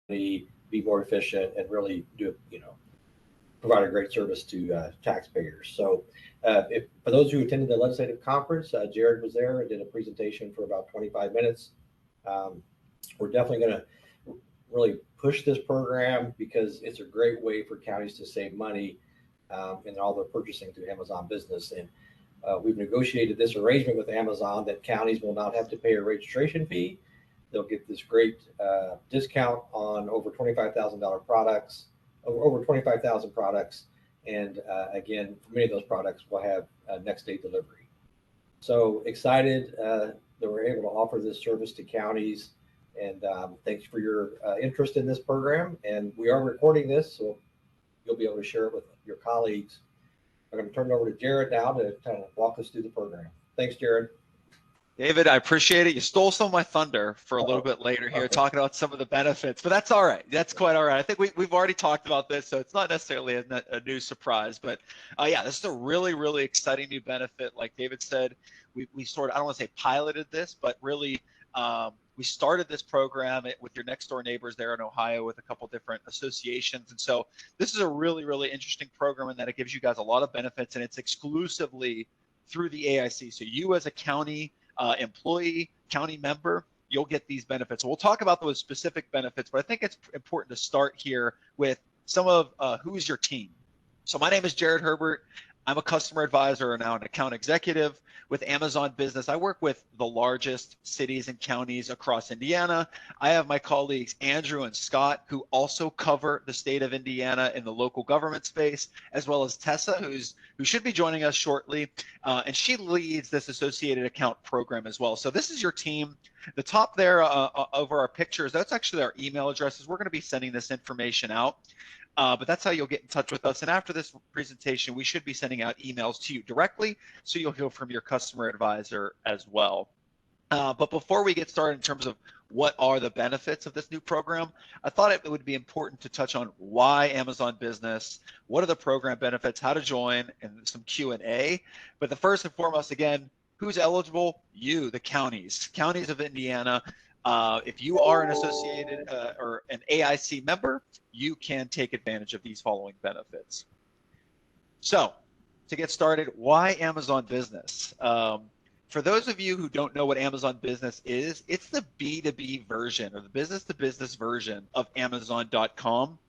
be more efficient, and really do, provide a great service to taxpayers. So, for those who attended the legislative conference, Jared was there and did a presentation for about 25 minutes. Um, we're definitely going to really push this program because it's a great way for counties to save money in all their purchasing through Amazon Business. And we've negotiated this arrangement with Amazon that counties will not have to pay a registration fee. They'll get this great discount on over $25,000 products, over 25,000 products. And again, for many of those products, we'll have next day delivery. So excited that we're able to offer this service to counties. And thanks for your interest in this program. And we are recording this, so you'll be able to share it with your colleagues. I'm going to turn it over to Jared now to kind of walk us through the program. Thanks, Jared. David, I appreciate it. You stole some of my thunder for a little bit later here, talking about some of the benefits, but that's all right. That's quite all right. I think we've already talked about this, so it's not necessarily a new surprise. But yeah, this is a really, really exciting new benefit. Like David said, we sort of, I don't want to say piloted this, but really we started this program with your next door neighbors there in Ohio with a couple different associations. And so this is a really, really interesting program in that it gives you guys a lot of benefits, and it's exclusively through the AIC. So you as a county employee, county member, you'll get these benefits. So we'll talk about those specific benefits, but I think it's important to start here with some of who's your team. So my name is Jared Herbert. I'm a customer advisor and now an account executive with Amazon Business. I work with the largest cities and counties across Indiana. I have my colleagues Andrew and Scott, who also cover the state of Indiana in the local government space, as well as Tessa, who should be joining us shortly, and she leads this associated account program as well. So this is your team. The top there over our pictures, that's actually our email addresses. We're going to be sending this information out. But that's how you'll get in touch with us. And after this presentation, we should be sending out emails to you directly, so you'll hear from your customer advisor as well. But before we get started in terms of what are the benefits of this new program, I thought it would be important to touch on why Amazon Business, what are the program benefits, how to join, and some Q&A. But the first and foremost, again, who's eligible? You, the counties of Indiana. If you are an associated or an AIC member, you can take advantage of these following benefits. So to get started, why Amazon Business? For those of you who don't know what Amazon Business is, it's the B2B version or the business-to-business version of Amazon.com.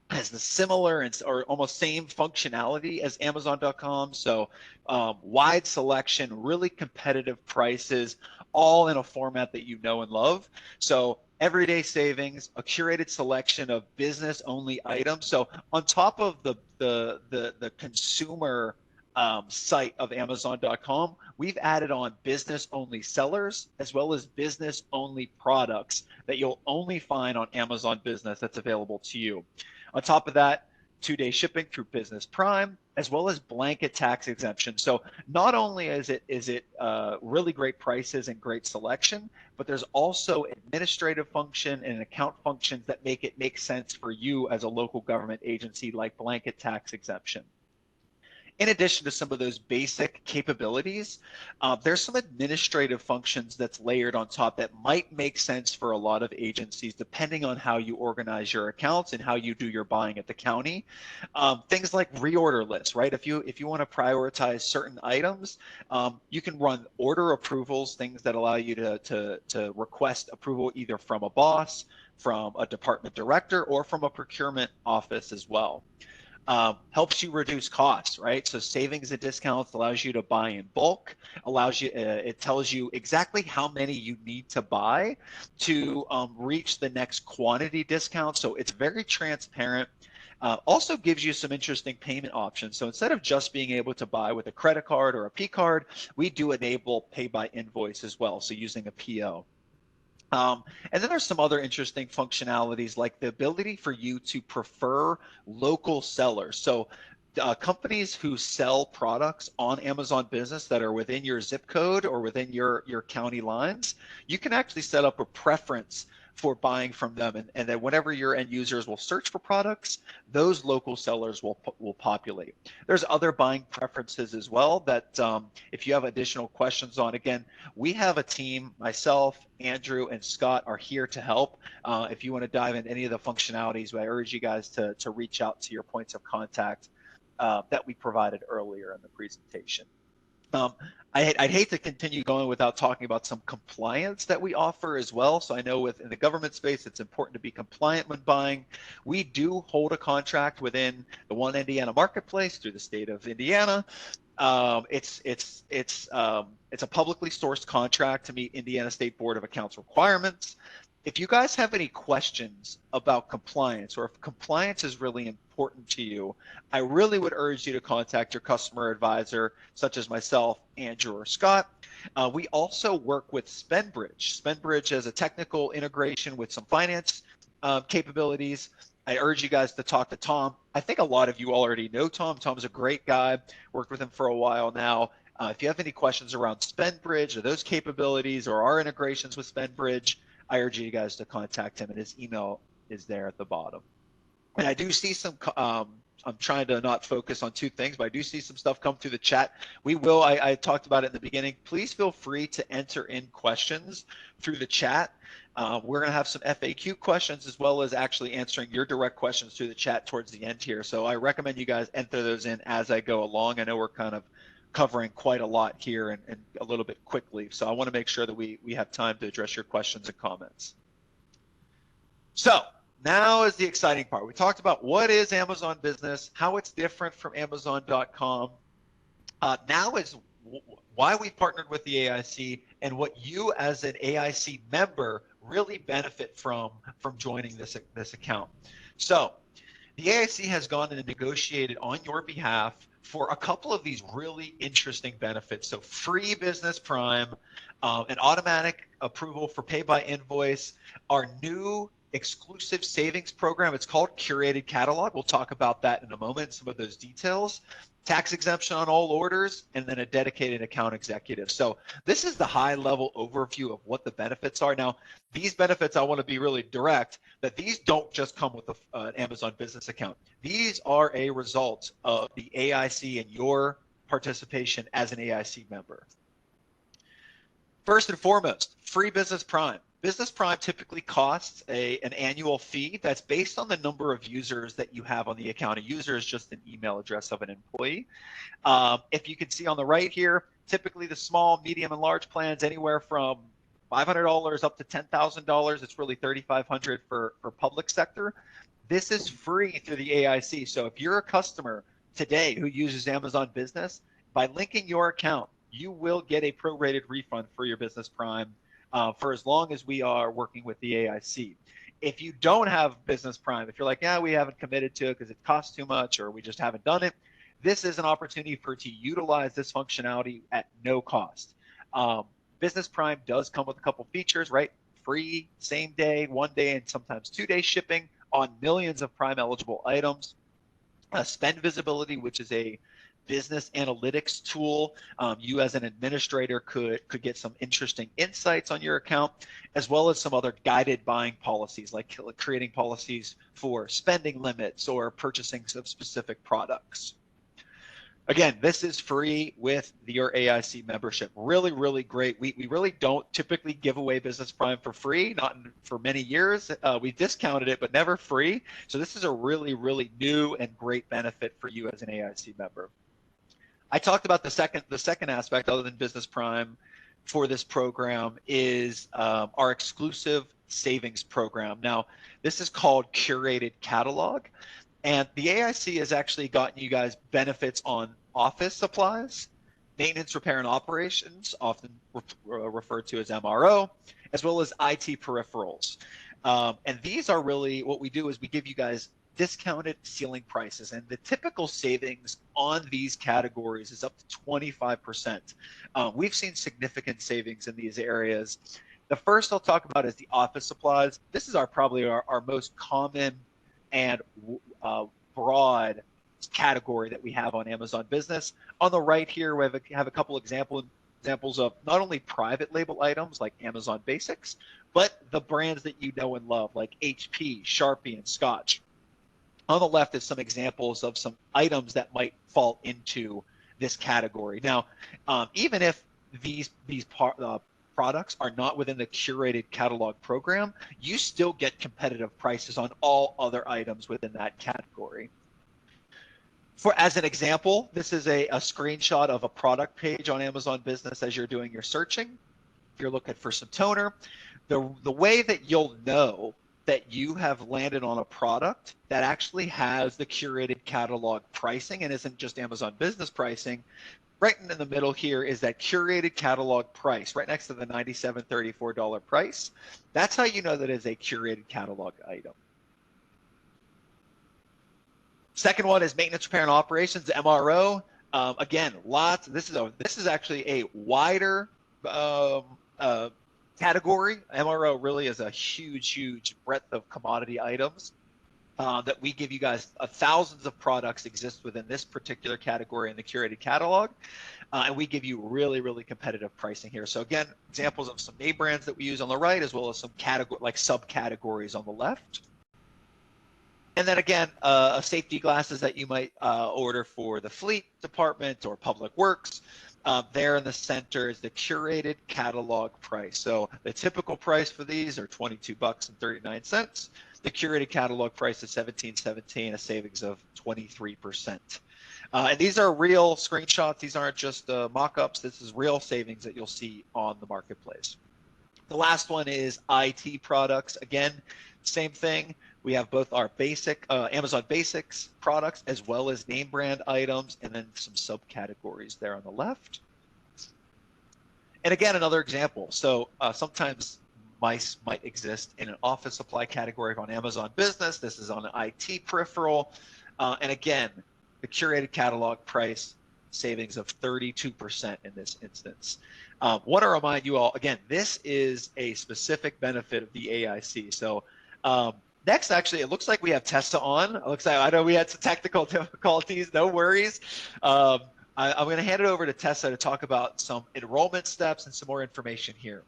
Has the similar or almost same functionality as Amazon.com. So wide selection, really competitive prices, all in a format that you know and love. So everyday savings, a curated selection of business-only items. So on top of the consumer site of Amazon.com, we've added on business-only sellers as well as business-only products that you'll only find on Amazon Business that's available to you. On top of that, 2-day shipping through Business Prime, as well as blanket tax exemption. So not only is it really great prices and great selection, but there's also administrative function and account functions that make it make sense for you as a local government agency, like blanket tax exemption. In addition to some of those basic capabilities, there's some administrative functions that's layered on top that might make sense for a lot of agencies, depending on how you organize your accounts and how you do your buying at the county. Things like reorder lists, right? If you want to prioritize certain items, you can run order approvals, things that allow you to request approval either from a boss, from a department director, or from a procurement office as well. Helps you reduce costs, right? So savings and discounts allows you to buy in bulk, allows you, it tells you exactly how many you need to buy to reach the next quantity discount. So it's very transparent. Also gives you some interesting payment options. So instead of just being able to buy with a credit card or a P card, we do enable pay by invoice as well. So using a PO. And then there's some other interesting functionalities like the ability for you to prefer local sellers. So companies who sell products on Amazon Business that are within your zip code or within your county lines, you can actually set up a preference for buying from them. And then whenever your end users will search for products, those local sellers will populate. There's other buying preferences as well that if you have additional questions on, again, we have a team, myself, Andrew, and Scott are here to help. If you want to dive into any of the functionalities, I urge you guys to reach out to your points of contact that we provided earlier in the presentation. I'd hate to continue going without talking about some compliance that we offer as well. So I know in the government space, it's important to be compliant when buying. We do hold a contract within the One Indiana Marketplace through the state of Indiana. It's a publicly sourced contract to meet Indiana State Board of Accounts requirements. If you guys have any questions about compliance, or if compliance is really important to you, I really would urge you to contact your customer advisor, such as myself, Andrew, or Scott. We also work with SpendBridge. SpendBridge has a technical integration with some finance capabilities. I urge you guys to talk to Tom. I think a lot of you already know Tom. Tom's a great guy. Worked with him for a while now. If you have any questions around SpendBridge or those capabilities or our integrations with SpendBridge, I urge you guys to contact him, and his email is there at the bottom. And I do see some, I'm trying to not focus on two things, but I do see some stuff come through the chat. I talked about it in the beginning. Please feel free to enter in questions through the chat. We're going to have some FAQ questions as well as actually answering your direct questions through the chat towards the end here. So I recommend you guys enter those in as I go along. I know we're kind of covering quite a lot here and a little bit quickly. So I want to make sure that we have time to address your questions and comments. So now is the exciting part. We talked about what is Amazon Business, how it's different from Amazon.com. Now is why we partnered with the AIC and what you as an AIC member really benefit from joining this account. So the AIC has gone and negotiated on your behalf for a couple of these really interesting benefits. So free Business Prime, an automatic approval for pay by invoice, our new exclusive savings program. It's called Curated Catalog. We'll talk about that in a moment, some of those details. Tax exemption on all orders, and then a dedicated account executive. So this is the high level overview of what the benefits are. Now, these benefits, I want to be really direct, that these don't just come with an Amazon Business account. These are a result of the AIC and your participation as an AIC member. First and foremost, free Business Prime. Business Prime typically costs an annual fee that's based on the number of users that you have on the account. A user is just an email address of an employee. If you can see on the right here, typically the small, medium, and large plans anywhere from $500 up to $10,000. It's really $3,500 for public sector. This is free through the AIC. So if you're a customer today who uses Amazon Business, by linking your account, you will get a prorated refund for your Business Prime for as long as we are working with the AIC. If you don't have Business Prime, if you're like, yeah, we haven't committed to it because it costs too much or we just haven't done it, this is an opportunity for you to utilize this functionality at no cost. Business Prime does come with a couple features, right? Free same day, 1 day, and sometimes 2 day shipping on millions of Prime eligible items. Spend Visibility, which is a business analytics tool. You as an administrator could get some interesting insights on your account, as well as some other guided buying policies, like creating policies for spending limits or purchasing some specific products. Again, this is free with your AIC membership. Really, really great. We really don't typically give away Business Prime for free, not for many years. We discounted it, but never free. So this is a really, really new and great benefit for you as an AIC member. I talked about the second aspect other than Business Prime for this program is our exclusive savings program. Now, this is called Curated Catalog, and the AIC has actually gotten you guys benefits on office supplies, maintenance, repair, and operations, often referred to as MRO, as well as IT peripherals. And these are really, what we do is we give you guys discounted ceiling prices, and the typical savings on these categories is up to 25%. We've seen significant savings in these areas. The first I'll talk about is the office supplies. This is probably our most common and broad category that we have on Amazon Business. On the right here, we have a couple examples of not only private label items like Amazon Basics, but the brands that you know and love, like HP, Sharpie, and Scotch. On the left is some examples of some items that might fall into this category. Now, even if these products are not within the curated catalog program, you still get competitive prices on all other items within that category. As an example, this is a screenshot of a product page on Amazon Business as you're doing your searching. If you're looking for some toner, the way that you'll know that you have landed on a product that actually has the curated catalog pricing and isn't just Amazon Business pricing, right in the middle here is that curated catalog price, right next to the $97.34 price. That's how you know that it's a curated catalog item. Second one is maintenance, repair, and operations, MRO. Again, lots. This is actually a wider category. MRO really is a huge breadth of commodity items that we give you guys. Thousands of products exist within this particular category in the curated catalog, and we give you really competitive pricing here. So again, examples of some name brands that we use on the right, as well as some subcategories on the left. And then again, safety glasses that you might order for the fleet department or public works. There in the center is the curated catalog price. So the typical price for these are $22.39. The curated catalog price is $17.17, a savings of 23%. And these are real screenshots. These aren't just mock-ups. This is real savings that you'll see on the marketplace. The last one is IT products. Again, same thing. We have both our basic Amazon Basics products as well as name brand items, and then some subcategories there on the left. And again, another example. So sometimes mice might exist in an office supply category on Amazon Business. This is on an IT peripheral. And again, the curated catalog price savings of 32% in this instance. Want to remind you all, again, this is a specific benefit of the AIC. So next, actually, it looks like we have Tessa on. It looks like, I know we had some technical difficulties, no worries. I'm going to hand it over to Tessa to talk about some enrollment steps and some more information here.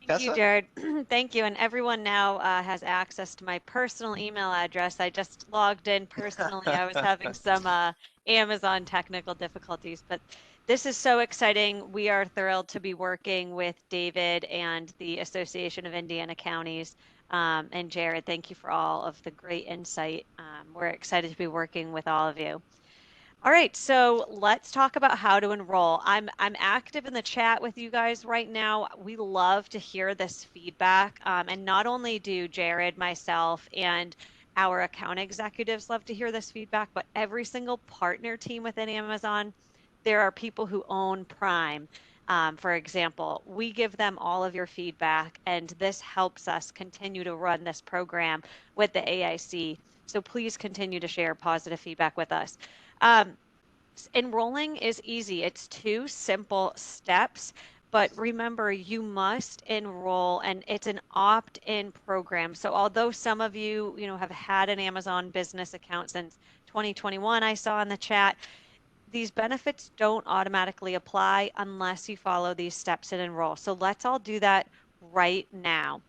Thank you, Jared. Thank you. And everyone now has access to my personal email address. I just logged in personally. I was having some Amazon technical difficulties, but this is so exciting. We are thrilled to be working with David and the Association of Indiana Counties. And Jared, thank you for all of the great insight. We're excited to be working with all of you. All right, so let's talk about how to enroll. I'm active in the chat with you guys right now. We love to hear this feedback. And not only do Jared, myself, and our account executives love to hear this feedback, but every single partner team within Amazon, there are people who own Prime. For example, we give them all of your feedback, and this helps us continue to run this program with the AIC. So please continue to share positive feedback with us. Enrolling is easy. It's 2 simple steps, but remember, you must enroll, and it's an opt-in program. So although some of you, have had an Amazon Business account since 2021, I saw in the chat, these benefits don't automatically apply unless you follow these steps and enroll. So let's all do that right now.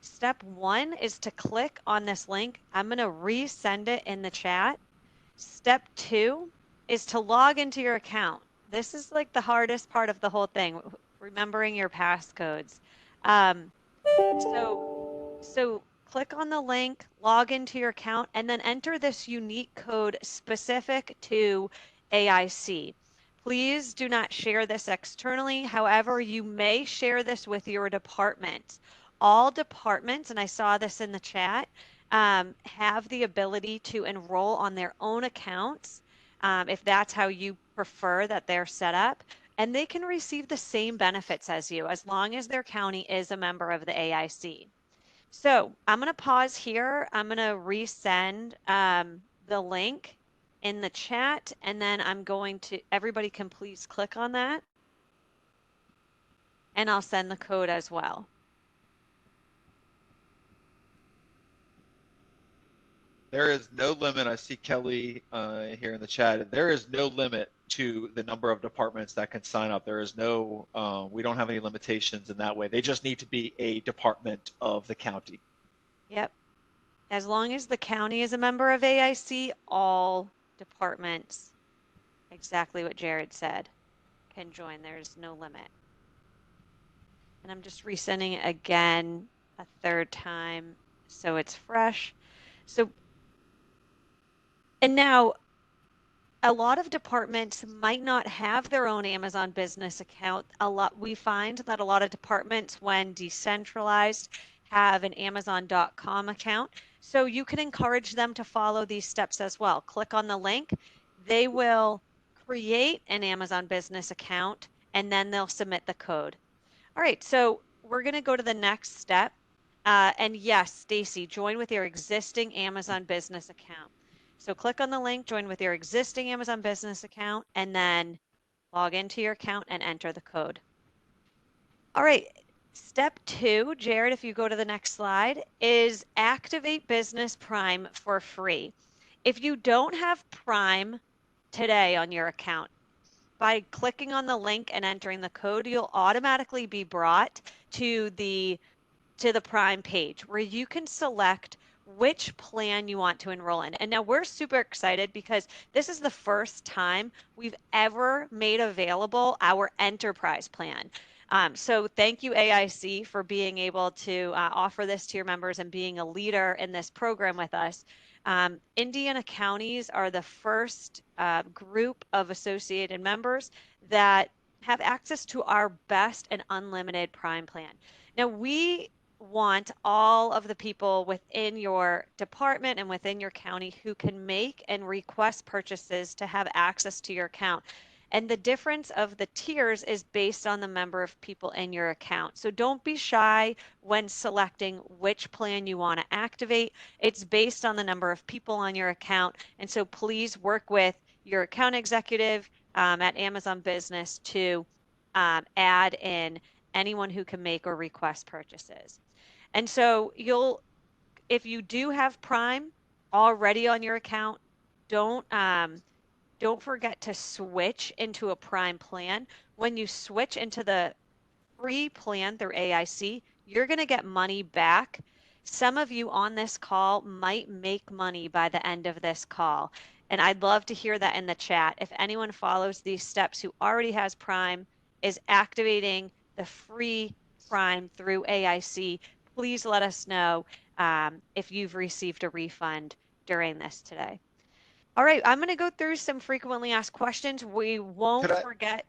Step 1 is to click on this link. I'm going to resend it in the chat. Step 2 is to log into your account. This is like the hardest part of the whole thing, remembering your passcodes. So click on the link, log into your account, and then enter this unique code specific to AIC. Please do not share this externally. However, you may share this with your department. All departments, and I saw this in the chat, have the ability to enroll on their own accounts if that's how you prefer that they're set up. And they can receive the same benefits as you as long as their county is a member of the AIC. So I'm going to pause here. I'm going to resend the link in the chat, and then I'm going to, everybody can please click on that, and I'll send the code as well. There is no limit. I see Kelly here in the chat. There is no limit to the number of departments that can sign up. There is no, we don't have any limitations in that way. They just need to be a department of the county. Yep. As long as the county is a member of AIC, all departments, exactly what Jared said, can join. There's no limit. And I'm just resending it again a third time so it's fresh. So, and now a lot of departments might not have their own Amazon business account. We find that a lot of departments, when decentralized, have an Amazon.com account. So you can encourage them to follow these steps as well. Click on the link. They will create an Amazon business account and then they'll submit the code. All right, so we're going to go to the next step. And yes, Stacy, join with your existing Amazon business account. So click on the link, join with your existing Amazon business account, and then log into your account and enter the code. All right, step 2, Jared, if you go to the next slide, is activate Business Prime for free. If you don't have Prime today on your account, by clicking on the link and entering the code, you'll automatically be brought to the Prime page where you can select which plan you want to enroll in. And now we're super excited because this is the first time we've ever made available our enterprise plan. So thank you, AIC, for being able to offer this to your members and being a leader in this program with us. Indiana counties are the first group of associated members that have access to our best and unlimited Prime plan. Now, we want all of the people within your department and within your county who can make and request purchases to have access to your account. And the difference of the tiers is based on the number of people in your account. So don't be shy when selecting which plan you want to activate. It's based on the number of people on your account. And so please work with your account executive at Amazon Business to add in anyone who can make or request purchases. And so if you do have Prime already on your account, don't forget to switch into a Prime plan. When you switch into the free plan through AIC, you're going to get money back. Some of you on this call might make money by the end of this call. And I'd love to hear that in the chat. If anyone follows these steps who already has Prime, is activating the free Prime through AIC, please let us know if you've received a refund during this today. All right, I'm going to go through some frequently asked questions. We won't forget.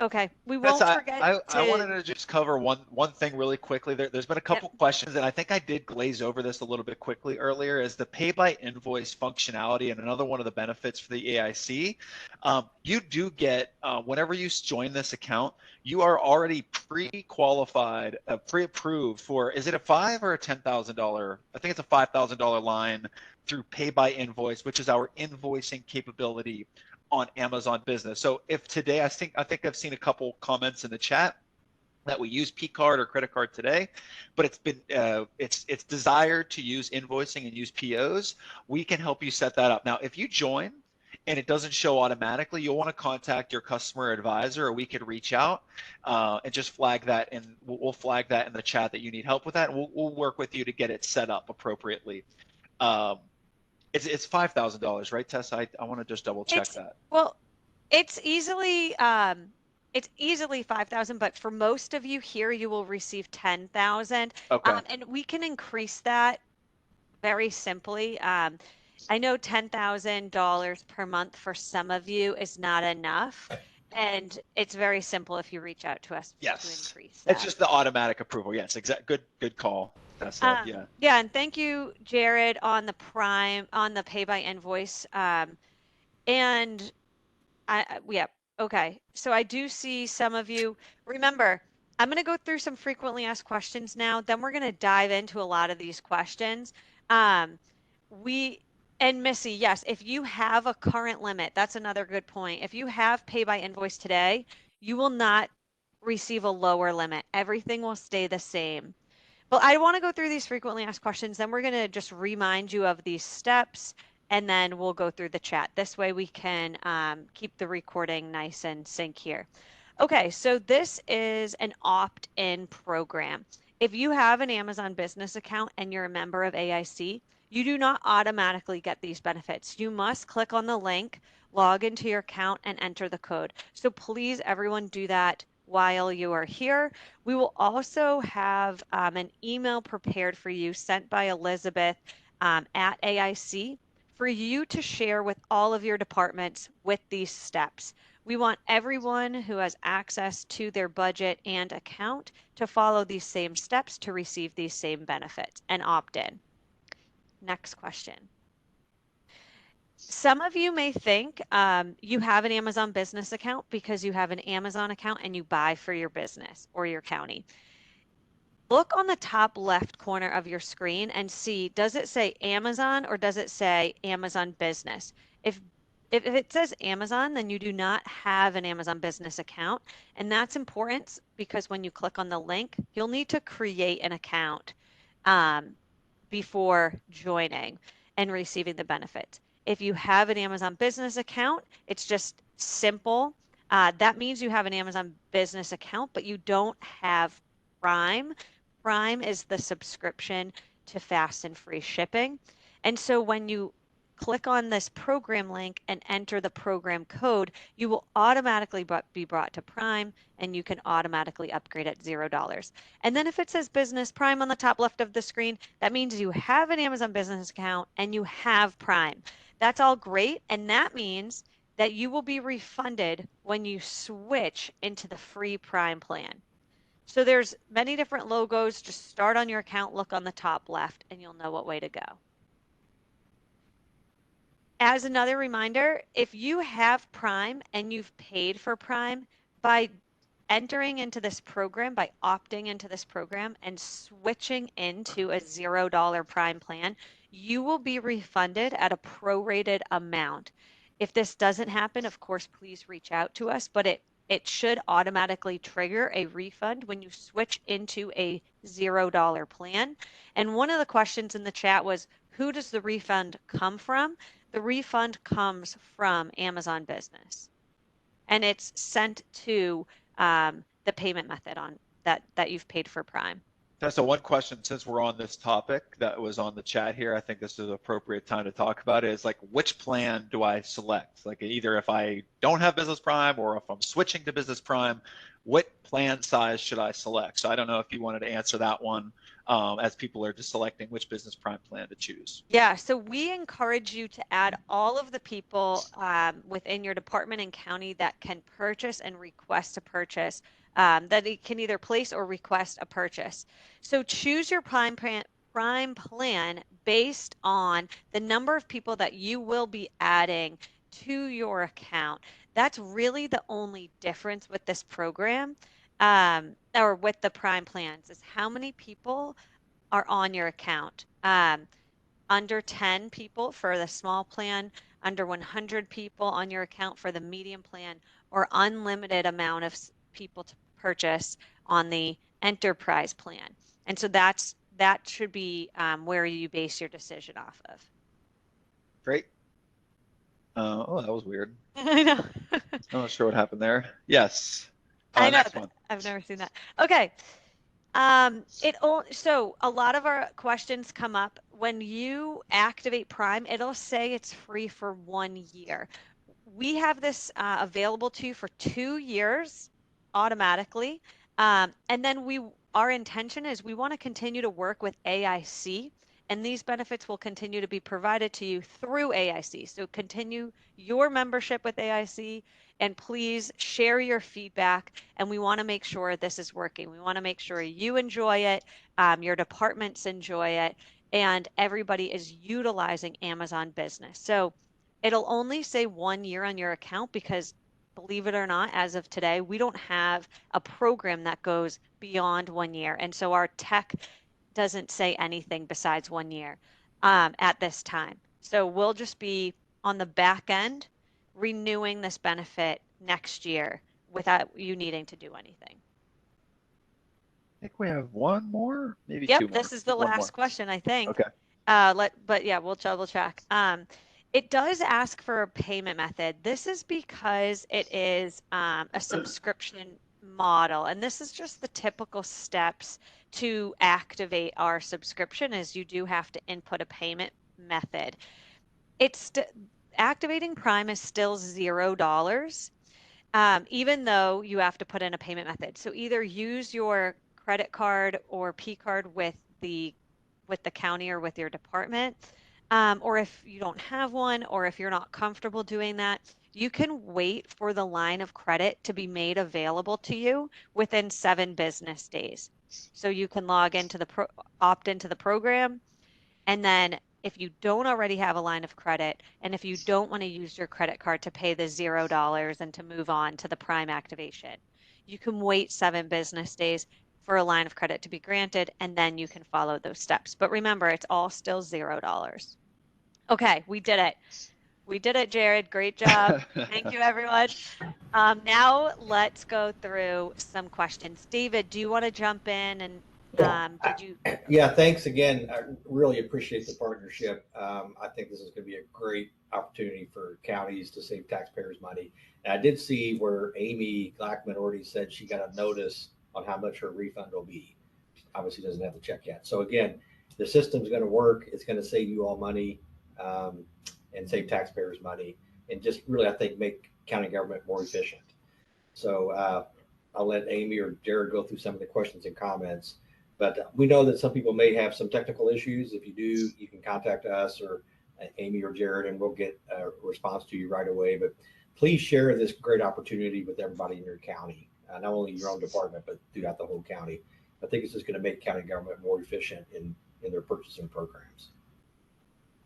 Okay, we won't forget. I wanted to just cover one thing really quickly. There's been a couple questions, and I think I did glaze over this a little bit quickly earlier, is the pay by invoice functionality, and another one of the benefits for the AIC. You do get, whenever you join this account, you are already pre-qualified, pre-approved for, is it a $5,000 or a $10,000? I think it's a $5,000 line through pay by invoice, which is our invoicing capability on Amazon Business. So if today, I think I've seen a couple comments in the chat that we use P-card or credit card today, but it's been it's desired to use invoicing and use POs. We can help you set that up. Now, if you join and it doesn't show automatically, you'll want to contact your customer advisor, or we could reach out and just flag that, and we'll flag that in the chat that you need help with that, and we'll work with you to get it set up appropriately. It's $5,000, right, Tess? I want to just double check that. Well, it's easily 5,000, but for most of you here, you will receive 10,000. Okay. And we can increase that very simply. I know $10,000 per month for some of you is not enough, and it's very simple if you reach out to us to increase that. It's just the automatic approval. Yes, exactly. Good call. Yeah, and thank you, Jared, on the Prime, on the pay by invoice. And okay. So I do see some of you. Remember, I'm going to go through some frequently asked questions now. Then we're going to dive into a lot of these questions. And Missy, yes, if you have a current limit, that's another good point. If you have pay by invoice today, you will not receive a lower limit. Everything will stay the same. Well, I want to go through these frequently asked questions. Then we're going to just remind you of these steps, and then we'll go through the chat. This way we can keep the recording nice and sync here. Okay, so this is an opt-in program. If you have an Amazon business account and you're a member of AIC, you do not automatically get these benefits. You must click on the link, log into your account, and enter the code. So please, everyone, do that while you are here. We will also have an email prepared for you sent by Elizabeth at AIC for you to share with all of your departments with these steps. We want everyone who has access to their budget and account to follow these same steps to receive these same benefits and opt in. Next question. Some of you may think you have an Amazon business account because you have an Amazon account and you buy for your business or your county. Look on the top left corner of your screen and see, does it say Amazon or does it say Amazon Business? If it says Amazon, then you do not have an Amazon business account. And that's important because when you click on the link, you'll need to create an account before joining and receiving the benefits. If you have an Amazon business account, it's just simple. That means you have an Amazon business account, but you don't have Prime. Prime is the subscription to fast and free shipping. And so when you click on this program link and enter the program code, you will automatically be brought to Prime and you can automatically upgrade at $0. And then if it says Business Prime on the top left of the screen, that means you have an Amazon business account and you have Prime. That's all great. And that means that you will be refunded when you switch into the free Prime plan. So there's many different logos. Just start on your account, look on the top left, and you'll know what way to go. As another reminder, if you have Prime and you've paid for Prime, by entering into this program, by opting into this program and switching into a $0 Prime plan, you will be refunded at a prorated amount. If this doesn't happen, of course, please reach out to us, but it should automatically trigger a refund when you switch into a $0 plan. And one of the questions in the chat was, who does the refund come from? The refund comes from Amazon Business, and it's sent to the payment method on that you've paid for Prime. So one question, since we're on this topic that was on the chat here, I think this is an appropriate time to talk about it, is like, which plan do I select? Like either if I don't have Business Prime or if I'm switching to Business Prime, what plan size should I select? So I don't know if you wanted to answer that one as people are just selecting which Business Prime plan to choose. Yeah, so we encourage you to add all of the people within your department and county that can purchase and request a purchase, that it can either place or request a purchase. So choose your Prime plan based on the number of people that you will be adding to your account. That's really the only difference with this program, or with the Prime plans, is how many people are on your account. Under 10 people for the small plan, under 100 people on your account for the medium plan, or unlimited amount of people to purchase on the enterprise plan. And so that should be where you base your decision off of. Great. Oh, that was weird. I know. I'm not sure what happened there. Yes. I know. Next one. I've never seen that. Okay. So a lot of our questions come up when you activate Prime. It'll say it's free for 1 year. We have this available to you for 2 years automatically, and then our intention is we want to continue to work with AIC, and these benefits will continue to be provided to you through AIC. So continue your membership with AIC, and please share your feedback. And we want to make sure this is working. We want to make sure you enjoy it, your departments enjoy it, and everybody is utilizing Amazon Business. So it'll only say 1 year on your account because, believe it or not, as of today, we don't have a program that goes beyond 1 year. And so our tech doesn't say anything besides 1 year at this time. So we'll just be on the back end renewing this benefit next year without you needing to do anything. think we have one more, maybe two Yep, more. this is the One more. last question, I think. Okay. But yeah, we'll double check. It does ask for a payment method. This is because it is a subscription model, and this is just the typical steps to activate our subscription, as you do have to input a payment method. Activating Prime is still $0, even though you have to put in a payment method. So either use your credit card or P card with the county or with your department. Or if you don't have one, or if you're not comfortable doing that, you can wait for the line of credit to be made available to you within 7 business days. So you can opt into the program, and then if you don't already have a line of credit, and if you don't want to use your credit card to pay the $0 and to move on to the Prime activation, you can wait 7 business days for a line of credit to be granted, and then you can follow those steps. But remember, it's all still $0. Okay, we did it. We did it, Jared. Great job. Thank you, everyone. Now let's go through some questions. David, do you want to jump in and Yeah, thanks again. I really appreciate the partnership. I think this is going to be a great opportunity for counties to save taxpayers money. And I did see where Amy Glackman already said she got a notice on how much her refund will be. Obviously doesn't have the check yet. So again, the system's going to work. It's going to save you all money, and save taxpayers money, and just really, I think, make county government more efficient. So I'll let Amy or Jared go through some of the questions and comments. But we know that some people may have some technical issues. If you do, you can contact us or Amy or Jared, and we'll get a response to you right away. But please share this great opportunity with everybody in your county, not only your own department, but throughout the whole county. I think it's just going to make county government more efficient in their purchasing programs.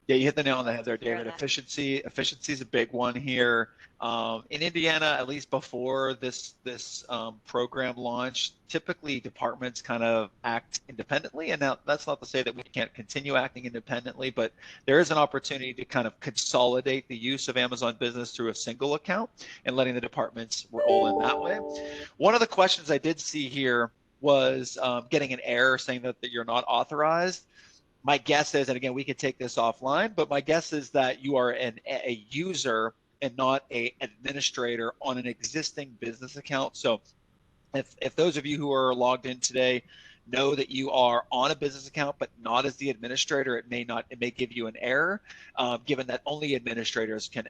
Yeah, you hit the nail on the head there, David. Efficiency is a big one here. In Indiana, at least before this program launched, typically departments kind of act independently. And now that's not to say that we can't continue acting independently, but there is an opportunity to kind of consolidate the use of Amazon Business through a single account and letting the departments roll in that way. One of the questions I did see here was getting an error saying that you're not authorized. My guess is, and again, we could take this offline, but my guess is that you are a user and not an administrator on an existing business account. So if those of you who are logged in today know that you are on a business account but not as the administrator, it may give you an error, given that only administrators can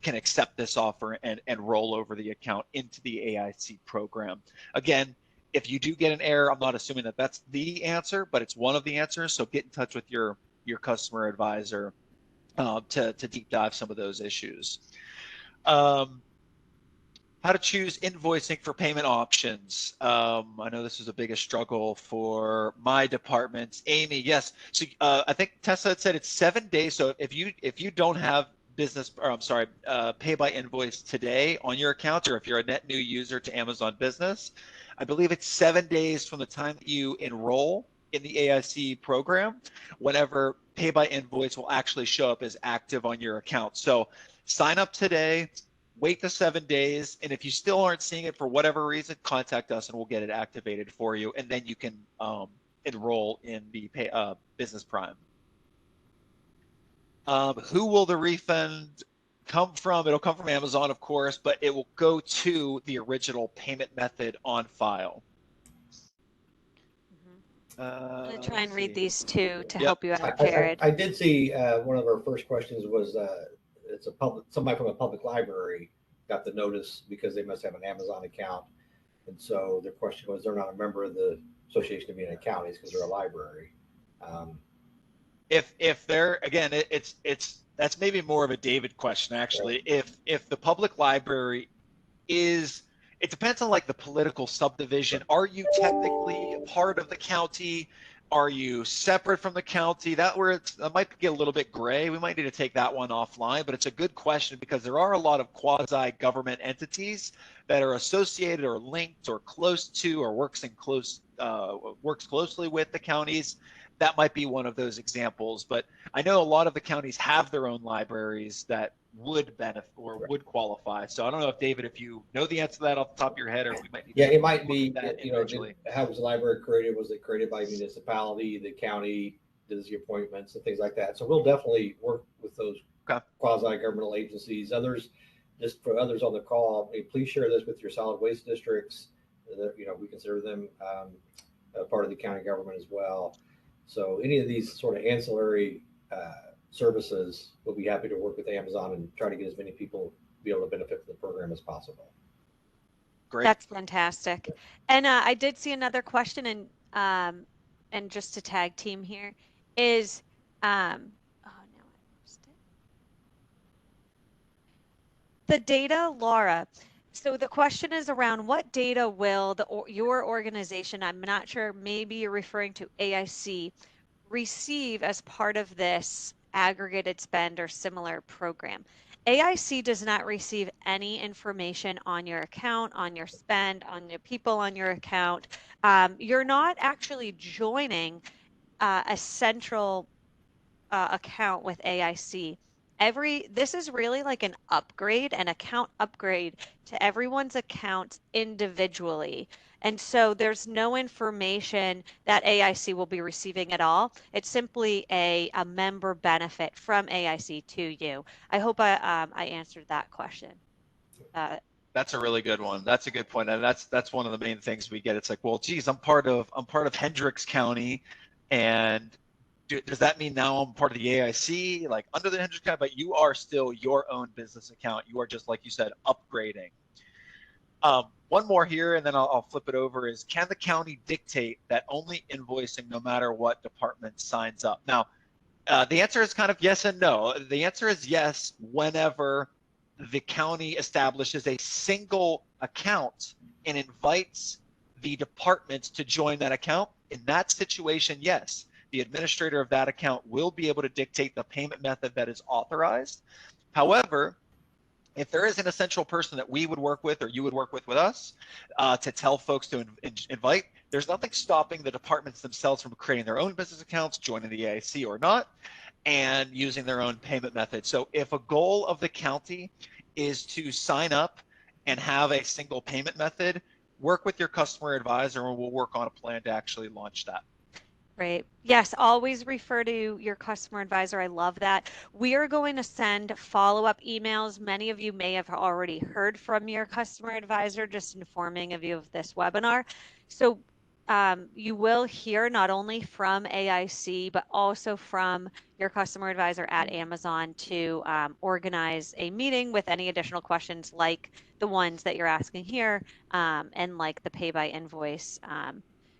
accept this offer and roll over the account into the AIC program. Again, if you do get an error, I'm not assuming that that's the answer, but it's one of the answers. So get in touch with your customer advisor to deep dive some of those issues. How to choose invoicing for payment options. I know this is the biggest struggle for my department. Amy, yes. So I think Tessa had said it's 7 days. So if you don't have pay by invoice today on your account, or if you're a net new user to Amazon Business, I believe it's 7 days from the time that you enroll in the AIC program, whenever pay by invoice will actually show up as active on your account. So sign up today, wait the 7 days, and if you still aren't seeing it for whatever reason, contact us and we'll get it activated for you, and then you can enroll in the Business Prime. Who will the refund come from? It'll come from Amazon, of course, but it will go to the original payment method on file. I'm going to try and read these two to help you out, Jared. I did see one of our first questions was somebody from a public library got the notice because they must have an Amazon account. And so their question was, they're not a member of the Association of Indiana Counties because they're a library. If they're, again, that's maybe more of a David question, actually. Right. If the public library is, it depends on like the political subdivision. Are you technically part of the county? Are you separate from the county? That might get a little bit gray. We might need to take that one offline, but it's a good question because there are a lot of quasi-government entities that are associated or linked or close to or works closely with the counties. That might be one of those examples, but I know a lot of the counties have their own libraries that would benefit or would qualify. So I don't know if David, if you know the answer to that off the top of your head, or if we might need Yeah, to it might be, look at that you know, individually. how was the library created? Was it created by municipality, the county, does the appointments and things like that? So we'll definitely work with those Okay. quasi-governmental agencies. Others, just for others on the call, please share this with your solid waste districts. You know, we consider them a part of the county government as well. So any of these sort of ancillary services, we'll be happy to work with Amazon and try to get as many people be able to benefit from the program as possible. Great. That's fantastic. And I did see another question, and just to tag team here is, oh, now I lost it. The data, Laura. So the question is around what data will your organization, I'm not sure, maybe you're referring to AIC, receive as part of this aggregated spend or similar program. AIC does not receive any information on your account, on your spend, on the people on your account. You're not actually joining a central account with AIC. This is really like an upgrade, an account upgrade to everyone's accounts individually. And so there's no information that AIC will be receiving at all. It's simply a member benefit from AIC to you. I hope I answered that question. That's a really good one. That's a good point, and that's one of the main things we get. It's like, well, geez, I'm part of Hendricks County, and does that mean now I'm part of the AIC, like under the Hendricks County? But you are still your own business account. You are just, like you said, upgrading. One more here, and then I'll flip it over. Is, can the county dictate that only invoicing, no matter what department signs up? Now, the answer is kind of yes and no. The answer is yes whenever the county establishes a single account and invites the departments to join that account. In that situation, yes, the administrator of that account will be able to dictate the payment method that is authorized. However, if there is an essential person that we would work with, or you would work with us, to tell folks to invite, there's nothing stopping the departments themselves from creating their own business accounts, joining the AIC or not, and using their own payment method. So if a goal of the county is to sign up and have a single payment method, work with your customer advisor, and we'll work on a plan to actually launch that. Great. Yes, always refer to your customer advisor. I love that. We are going to send follow-up emails. Many of you may have already heard from your customer advisor, just informing of you of this webinar. So you will hear not only from AIC, but also from your customer advisor at Amazon to organize a meeting with any additional questions like the ones that you're asking here, and like the pay by invoice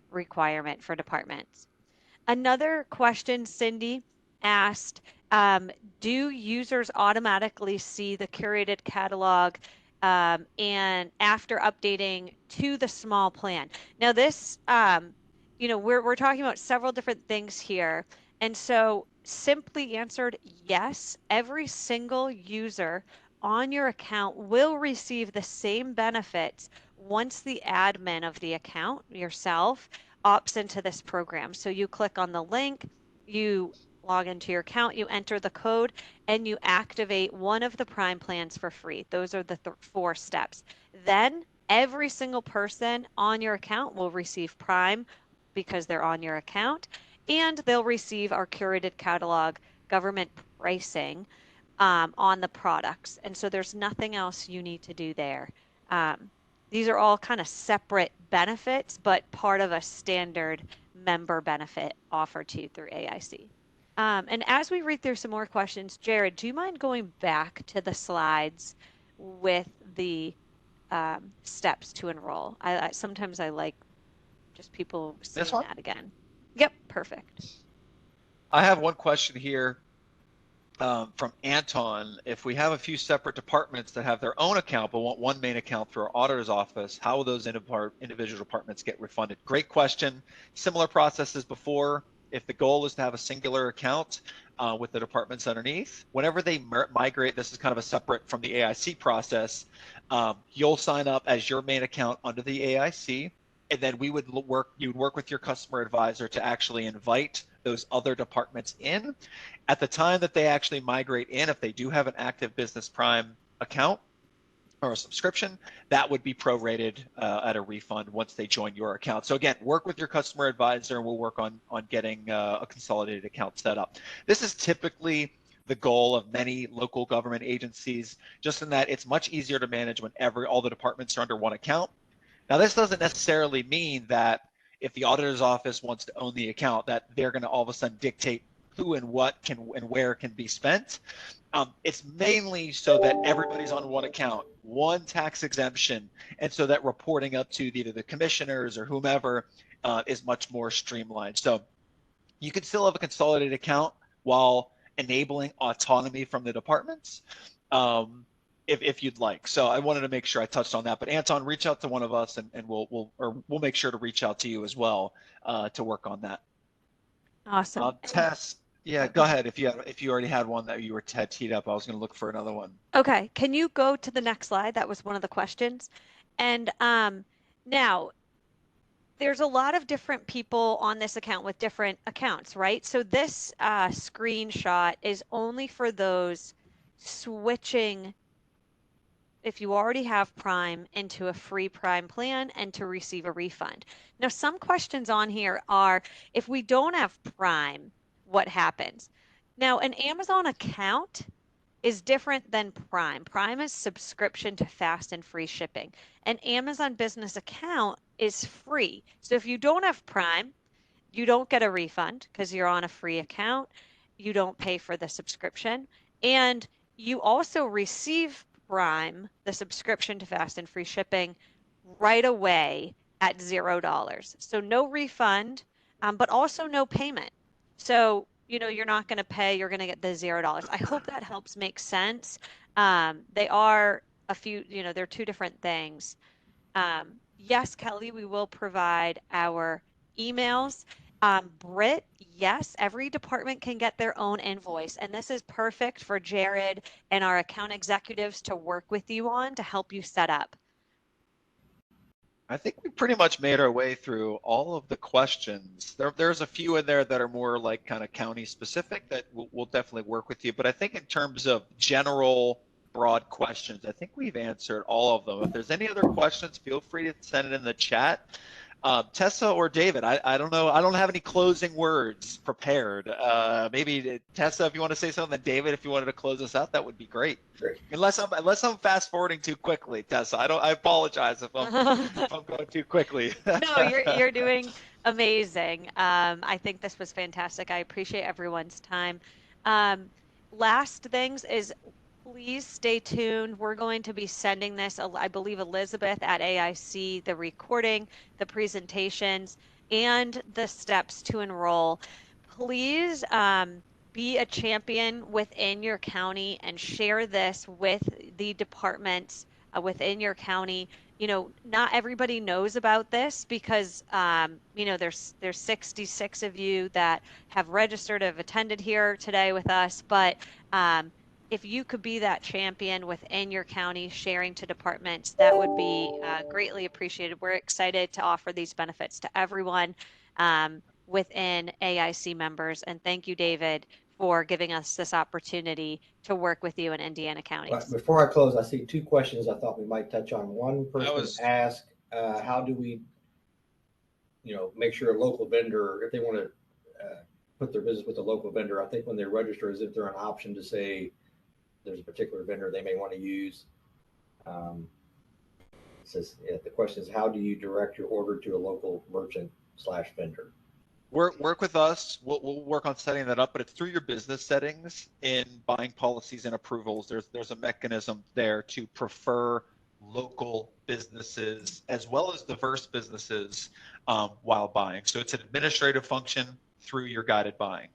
requirement for departments. Another question Cindy asked, do users automatically see the curated catalog and after updating to the small plan? Now this, you know, we're talking about several different things here. And so simply answered yes, every single user on your account will receive the same benefits once the admin of the account, yourself, opts into this program. So you click on the link, you log into your account, you enter the code, and you activate one of the Prime plans for free. Those are the 4 steps. Then every single person on your account will receive Prime because they're on your account, and they'll receive our curated catalog government pricing on the products. And so there's nothing else you need to do there. These are all kind of separate benefits, but part of a standard member benefit offered to you through AIC. And as we read through some more questions, Jared, do you mind going back to the slides with the steps to enroll? Sometimes I like just people seeing that again. Yep, perfect. I have one question here. From Anton. If we have a few separate departments that have their own account but want one main account through our auditor's office, how will those individual departments get refunded? Great question. Similar process as before. If the goal is to have a singular account with the departments underneath, whenever they migrate, this is kind of a separate from the AIC process, you'll sign up as your main account under the AIC, and then you would work with your customer advisor to actually invite those other departments in. At the time that they actually migrate in, if they do have an active Business Prime account or a subscription, that would be prorated at a refund once they join your account. So again, work with your customer advisor and we'll work on getting a consolidated account set up. This is typically the goal of many local government agencies, just in that it's much easier to manage when all the departments are under one account. Now, this doesn't necessarily mean that if the auditor's office wants to own the account, that they're going to all of a sudden dictate who and what can and where can be spent. It's mainly so that everybody's on one account, one tax exemption, and so that reporting up to either the commissioners or whomever is much more streamlined. So you can still have a consolidated account while enabling autonomy from the departments if you'd like. So I wanted to make sure I touched on that. But Anton, reach out to one of us and we'll make sure to reach out to you as well to work on that. Awesome. Tess, yeah, go ahead. If you already had one that you had teed up, I was going to look for another one. Okay, can you go to the next slide? That was one of the questions. And now, there's a lot of different people on this account with different accounts, right? So this screenshot is only for those switching, if you already have Prime, into a free Prime plan and to receive a refund. Now, some questions on here are, if we don't have Prime, what happens? Now, an Amazon account is different than Prime. Prime is subscription to fast and free shipping. An Amazon business account is free. So if you don't have Prime, you don't get a refund because you're on a free account. You don't pay for the subscription. And you also receive Prime, the subscription to fast and free shipping, right away at $0. So no refund, but also no payment. So, you're not going to pay, you're going to get the $0. I hope that helps make sense. They are they're two different things. Yes, Kelly, we will provide our emails. Britt, yes, every department can get their own invoice. And this is perfect for Jared and our account executives to work with you on to help you set up. I think we pretty much made our way through all of the questions. There's a few in there that are more like kind of county specific that we'll definitely work with you. But I think in terms of general broad questions, I think we've answered all of them. If there's any other questions, feel free to send it in the chat. Tessa or David, I don't know. I don't have any closing words prepared. Maybe Tessa, if you want to say something, then David, if you wanted to close us out, that would be great. Great. Unless I'm fast forwarding too quickly, Tessa. I apologize if I'm going too quickly. No, you're doing amazing. I think this was fantastic. I appreciate everyone's time. Last things is, please stay tuned. We're going to be sending this, I believe, Elizabeth at AIC, the recording, the presentations, and the steps to enroll. Please be a champion within your county and share this with the departments within your county. Not everybody knows about this because, there's 66 of you that have registered, have attended here today with us, but if you could be that champion within your county sharing to departments, that would be greatly appreciated. We're excited to offer these benefits to everyone within AIC members. And thank you, David, for giving us this opportunity to work with you in Indiana counties. Right, before I close, I see two questions I thought we might touch on. One person asked, how do we, make sure a local vendor, if they want to put their business with a local vendor, I think when they register, is if they're an option to say, there's a particular vendor they may want to use. The question is, how do you direct your order to a local merchant/vendor? Work with us. We'll work on setting that up, but it's through your business settings in buying policies and approvals. There's a mechanism there to prefer local businesses as well as diverse businesses while buying. So it's an administrative function through your guided buying.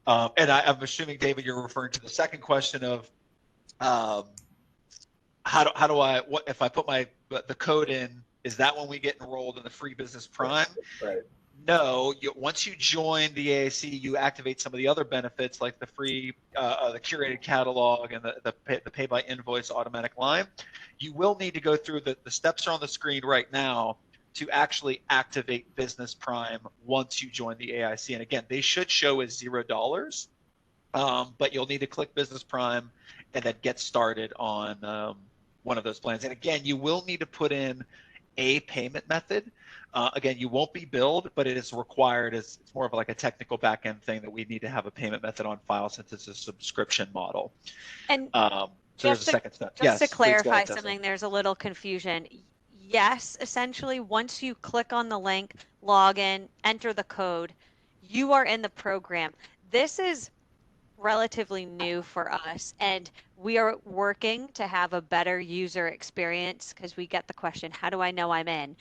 And I'm assuming, David, you're referring to the second question of if I put the code in, is that when we get enrolled in the free Business Prime? Right. No, once you join the AIC, you activate some of the other benefits like the free, the curated catalog and the pay by invoice automatic line. You will need to go through the steps are on the screen right now to actually activate Business Prime once you join the AIC. And again, they should show as $0, but you'll need to click Business Prime and then get started on one of those plans. And again, you will need to put in a payment method. Again, you won't be billed, but it is required. It's more of like a technical back-end thing that we need to have a payment method on file since it's a subscription model. And So there's a second step. just Yes, to please go clarify ahead, Tessa. something, there's a little confusion. Yes, essentially, once you click on the link, log in, enter the code, you are in the program. This is relatively new for us, and we are working to have a better user experience because we get the question, how do I know I'm in?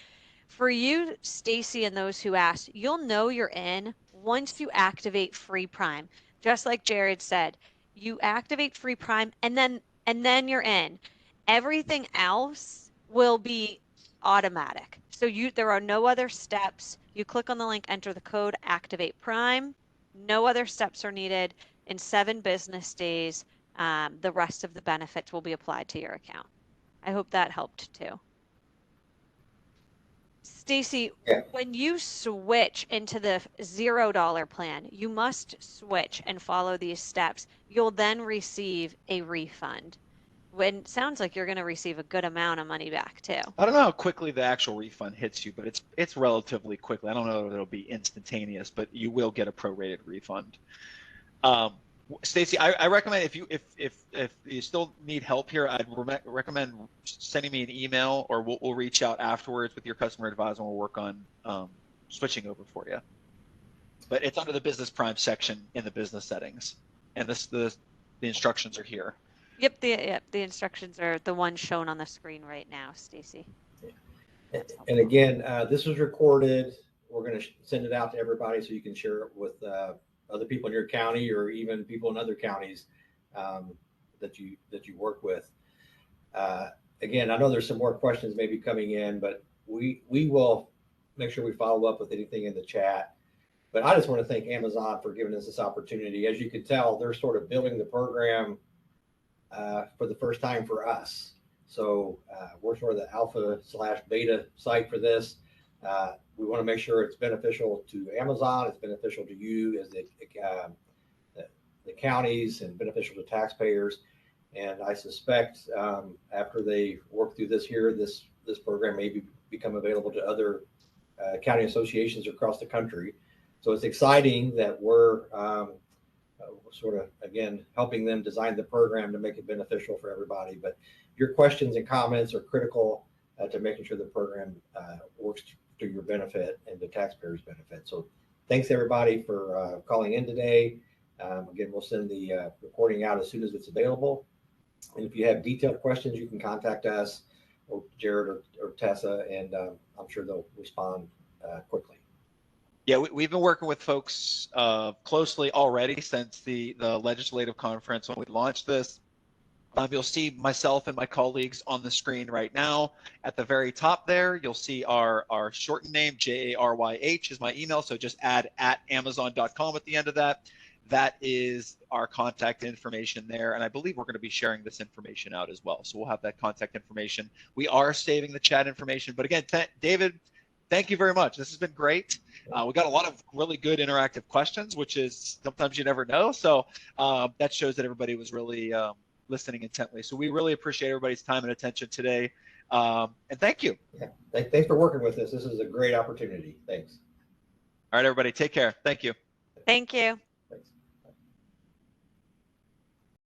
For you, Stacy, and those who asked, you'll know you're in once you activate Free Prime. Just like Jared said, you activate Free Prime and then you're in. Everything else will be automatic. So there are no other steps. You click on the link, enter the code, activate Prime. No other steps are needed. In 7 business days, the rest of the benefits will be applied to your account. I hope that helped too. Stacy, Yeah. when you switch into the $0 plan, you must switch and follow these steps. You'll then receive a refund. When sounds like you're going to receive a good amount of money back too. I don't know how quickly the actual refund hits you, but it's relatively quickly. I don't know if it'll be instantaneous, but you will get a prorated refund. Stacy, I recommend if you still need help here, I'd recommend sending me an email, or we'll reach out afterwards with your customer advisor, and we'll work on switching over for you. But it's under the Business Prime section in the business settings, and the instructions are here. Yep, the instructions are the ones shown on the screen right now, Stacy. And again, this was recorded. We're going to send it out to everybody so you can share it with other people in your county or even people in other counties that you work with. Again, I know there's some more questions maybe coming in, but we will make sure we follow up with anything in the chat. But I just want to thank Amazon for giving us this opportunity. As you can tell, they're sort of building the program for the first time for us. So we're sort of the alpha/beta site for this. We want to make sure it's beneficial to Amazon, it's beneficial to you as the counties, and beneficial to taxpayers. And I suspect after they work through this here, this program may become available to other county associations across the country. So it's exciting that we're sort of, again, helping them design the program to make it beneficial for everybody. But your questions and comments are critical to making sure the program works to your benefit and the taxpayers' benefit. So thanks everybody for calling in today. Again, we'll send the recording out as soon as it's available. And if you have detailed questions, you can contact us or Jared or Tessa, and I'm sure they'll respond quickly. Yeah, we've been working with folks closely already since the legislative conference when we launched this. You'll see myself and my colleagues on the screen right now. At the very top there, you'll see our shortened name, JARYH is my email. So just add @amazon.com at the end of that. That is our contact information there. And I believe we're going to be sharing this information out as well. So we'll have that contact information. We are saving the chat information. But again, David, thank you very much. This has been great. We got a lot of really good interactive questions, which is sometimes you never know. So that shows that everybody was really listening intently. So we really appreciate everybody's time and attention today. And thank you. Yeah. Thanks for working with us. This is a great opportunity. Thanks. All right, everybody, take care. Thank you. Thank you.